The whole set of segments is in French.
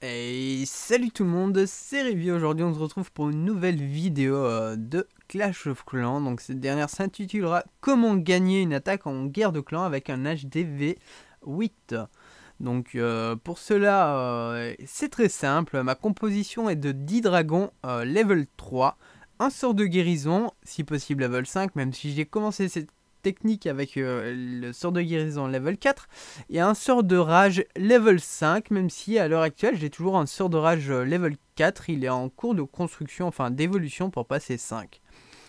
Et salut tout le monde, c'est Révi. Aujourd'hui on se retrouve pour une nouvelle vidéo de Clash of Clans. Donc cette dernière s'intitulera Comment gagner une attaque en guerre de clans avec un HDV 8. Donc pour cela c'est très simple, ma composition est de 10 dragons level 3, un sort de guérison, si possible level 5, même si j'ai commencé cette technique avec le sort de guérison level 4 et un sort de rage level 5, même si à l'heure actuelle j'ai toujours un sort de rage level 4, il est en cours de construction, enfin d'évolution pour passer 5.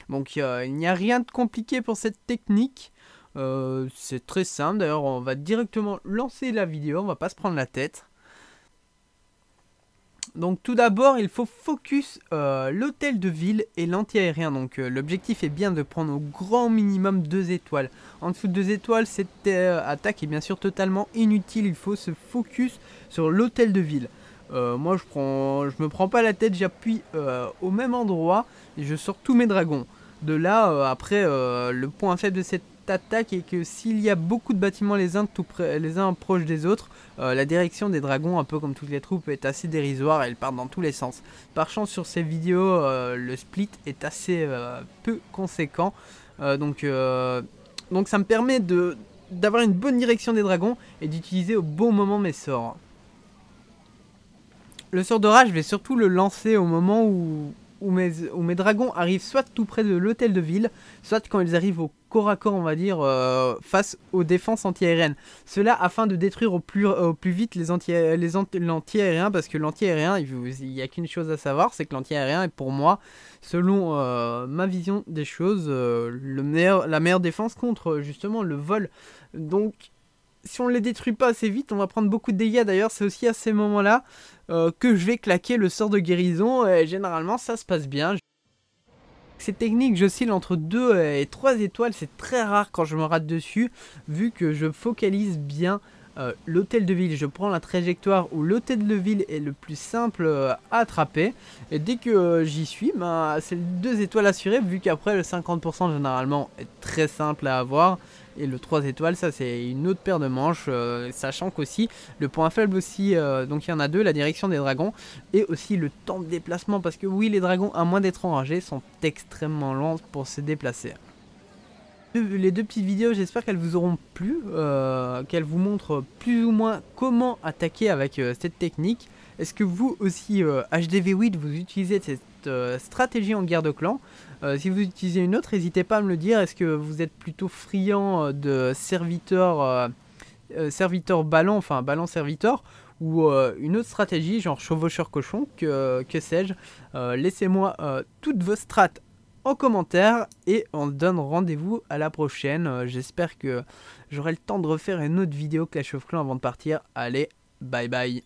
Donc il n'y a rien de compliqué pour cette technique, c'est très simple. D'ailleurs on va directement lancer la vidéo, on va pas se prendre la tête. Donc tout d'abord il faut focus l'hôtel de ville et l'anti-aérien. Donc l'objectif est bien de prendre au grand minimum 2 étoiles. En dessous de 2 étoiles cette attaque est bien sûr totalement inutile. Il faut se focus sur l'hôtel de ville. Moi je me prends pas la tête, j'appuie au même endroit et je sors tous mes dragons. De là après le point faible de cette attaque est que s'il y a beaucoup de bâtiments les uns proches des autres, la direction des dragons, un peu comme toutes les troupes, est assez dérisoire et elles partent dans tous les sens. Par chance sur ces vidéos le split est assez peu conséquent, donc ça me permet d'avoir une bonne direction des dragons et d'utiliser au bon moment mes sorts. Le sort de rage, je vais surtout le lancer au moment où mes dragons arrivent soit tout près de l'hôtel de ville, soit quand ils arrivent au corps à corps, on va dire, face aux défenses anti-aériennes. Cela afin de détruire au plus vite l'anti-aérien, parce que l'anti-aérien, il n'y a qu'une chose à savoir, c'est que l'anti-aérien est pour moi, selon ma vision des choses, la meilleure défense contre justement le vol. Donc si on ne les détruit pas assez vite, on va prendre beaucoup de dégâts. D'ailleurs, c'est aussi à ces moments-là que je vais claquer le sort de guérison. Et généralement, ça se passe bien. Cette technique, j'oscille entre 2 et 3 étoiles. C'est très rare quand je me rate dessus, vu que je focalise bien l'hôtel de ville. Je prends la trajectoire où l'hôtel de ville est le plus simple à attraper. Et dès que j'y suis, c'est 2 étoiles assurées, vu qu'après le 50% généralement est très simple à avoir. Et le 3 étoiles, ça c'est une autre paire de manches, sachant qu'aussi le point faible aussi, donc il y en a 2, la direction des dragons et aussi le temps de déplacement, parce que oui, les dragons, à moins d'être enragés, sont extrêmement lents pour se déplacer. Les 2 petites vidéos, j'espère qu'elles vous auront plu, qu'elles vous montrent plus ou moins comment attaquer avec cette technique. Est-ce que vous aussi, HDV8, vous utilisez cette stratégie en guerre de clan? Si vous utilisez une autre, n'hésitez pas à me le dire. Est-ce que vous êtes plutôt friand de serviteur ballon, enfin ballon serviteur, ou une autre stratégie genre chevaucheur cochon, que sais-je. Laissez-moi toutes vos strates en commentaire et on donne rendez-vous à la prochaine. J'espère que j'aurai le temps de refaire une autre vidéo Clash of Clans avant de partir. Allez, bye bye.